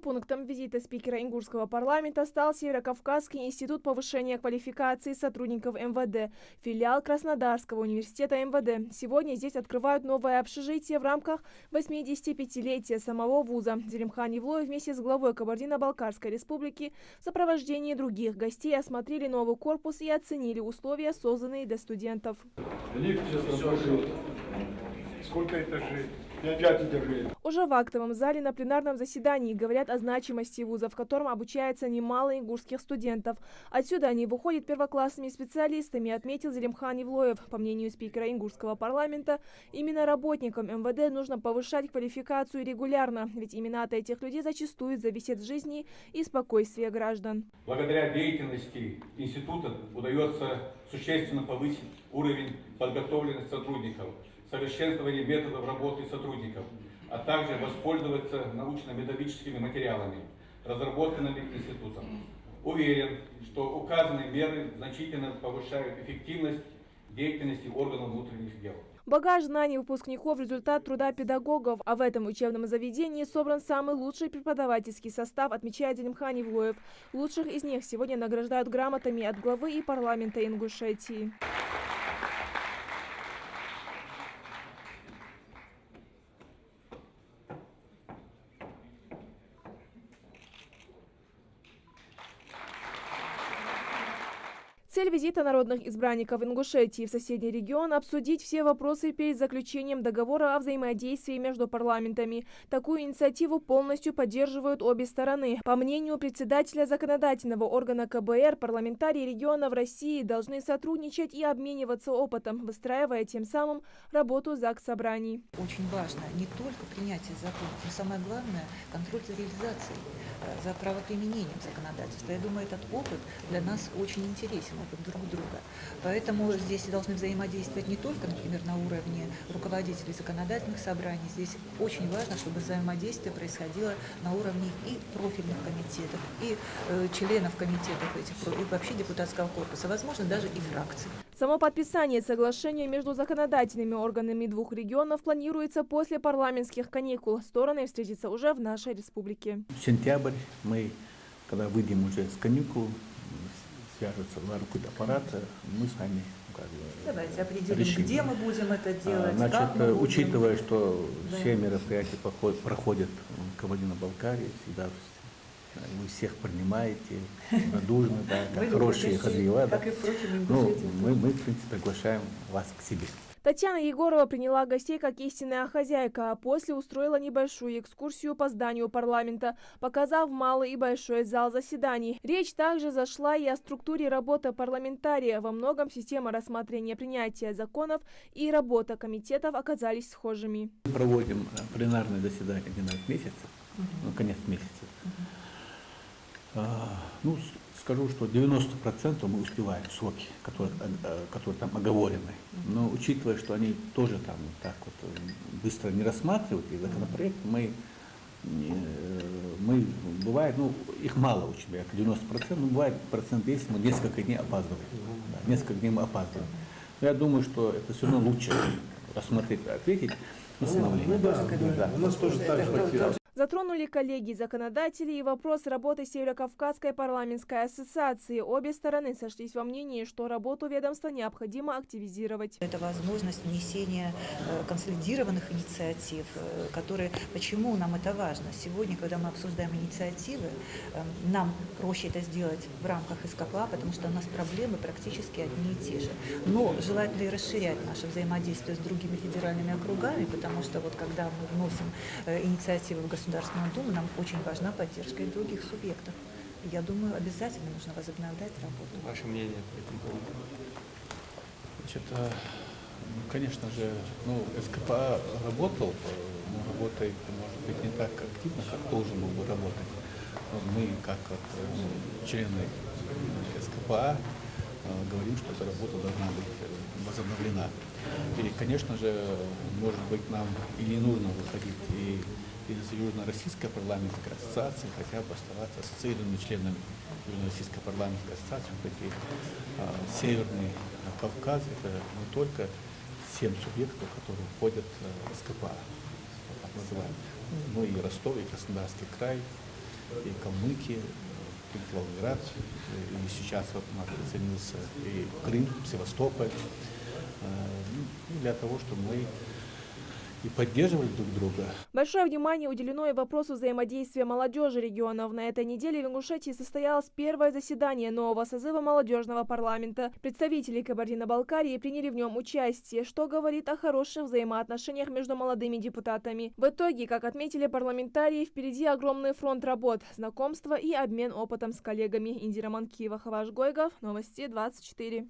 Первым пунктом визита спикера Ингушского парламента стал Северокавказский институт повышения квалификации сотрудников МВД, филиал Краснодарского университета МВД. Сегодня здесь открывают новое общежитие в рамках 85-летия самого вуза. Зелимхан Евлоев вместе с главой Кабардино-Балкарской республики в сопровождении других гостей осмотрели новый корпус и оценили условия, созданные для студентов. Сколько этажей? 5 этажей. Уже в актовом зале на пленарном заседании говорят о значимости вуза, в котором обучается немало ингушских студентов. Отсюда они выходят первоклассными специалистами, отметил Зелимхан Евлоев. По мнению спикера Ингушского парламента, именно работникам МВД нужно повышать квалификацию регулярно, ведь именно от этих людей зачастую зависит жизни и спокойствие граждан. Благодаря деятельности института удается существенно повысить уровень подготовленности сотрудников, совершенствование методов работы сотрудников, а также воспользоваться научно-методическими материалами, разработанными институтом. Уверен, что указанные меры значительно повышают эффективность деятельности органов внутренних дел. Багаж знаний выпускников – результат труда педагогов, а в этом учебном заведении собран самый лучший преподавательский состав, отмечает Зелимхан Евлоев. Лучших из них сегодня награждают грамотами от главы и парламента Ингушетии. Цель визита народных избранников Ингушетии в соседний регион – обсудить все вопросы перед заключением договора о взаимодействии между парламентами. Такую инициативу полностью поддерживают обе стороны. По мнению председателя законодательного органа КБР, парламентарии регионов России должны сотрудничать и обмениваться опытом, выстраивая тем самым работу заксобраний. Очень важно не только принятие законов, но самое главное – контроль за реализацией, за правоприменением законодательства. Я думаю, этот опыт для нас очень интересен. Друг друга. Поэтому здесь должны взаимодействовать не только, например, на уровне руководителей законодательных собраний. Здесь очень важно, чтобы взаимодействие происходило на уровне и профильных комитетов, и членов комитетов этих, и вообще депутатского корпуса, возможно, даже и фракций. Само подписание соглашения между законодательными органами двух регионов планируется после парламентских каникул. Стороны встретятся уже в нашей республике. Сентябрь, мы, когда выйдем уже с каникул, свяжутся два руки аппарата, мы с вами Давайте определим, решим. Где мы будем это делать. Значит, учитывая, что все мероприятия проходят в Кабардино-Балкарии, всегда вы всех принимаете, радужно, да, как хорошие хозяева. Да. Мы, в принципе, приглашаем вас к себе. Татьяна Егорова приняла гостей как истинная хозяйка, а после устроила небольшую экскурсию по зданию парламента, показав малый и большой зал заседаний. Речь также зашла и о структуре работы парламентария. Во многом система рассмотрения принятия законов и работа комитетов оказались схожими. Мы проводим пленарное заседание один раз в месяц, конец месяца. Скажу, что 90% мы успеваем сроки, которые там оговорены. Но учитывая, что они тоже там так вот быстро не рассматривают, и законопроект мы бывает, их мало очень, 90%, но бывает процент 10, мы несколько дней опаздываем. Да, несколько дней мы опаздываем. Но я думаю, что это все равно лучше рассмотреть, ответить на самовление. У нас тоже так же. Затронули коллеги-законодатели и вопрос работы Северокавказской парламентской ассоциации. Обе стороны сошлись во мнении, что работу ведомства необходимо активизировать. Это возможность внесения консолидированных инициатив, почему нам это важно? Сегодня, когда мы обсуждаем инициативы, нам проще это сделать в рамках СКПА, потому что у нас проблемы практически одни и те же. Но желательно и расширять наше взаимодействие с другими федеральными округами, потому что вот когда мы вносим инициативы в Государственную Думу, нам очень важна поддержка и других субъектов. Я думаю, обязательно нужно возобновлять работу. Ваше мнение по этому поводу? Значит, конечно же, СКПА работал, но работает, может быть, не так активно, как должен был бы работать. Мы, как члены СКПА, говорим, что эта работа должна быть возобновлена. И, конечно же, может быть, нам и не нужно выходить из Южно-Российской парламентской ассоциации, хотя бы оставаться ассоциированными членами Южно-Российской парламентской ассоциации. Северный Кавказ – это не только 7 субъектов, которые входят в СКПА, так называемые, но и Ростов, и Краснодарский край, и Калмыкия, и Волгоград, и сейчас вот у нас присоединился и Крым, Севастополь, для того, чтобы мы и поддерживали друг друга. Большое внимание уделено и вопросу взаимодействия молодежи регионов. На этой неделе в Ингушетии состоялось первое заседание нового созыва молодежного парламента. Представители Кабардино-Балкарии приняли в нем участие, что говорит о хороших взаимоотношениях между молодыми депутатами. В итоге, как отметили парламентарии, впереди огромный фронт работ, знакомства и обмен опытом с коллегами. Индира Манкиева, Хаваш Гойгов, Новости 24.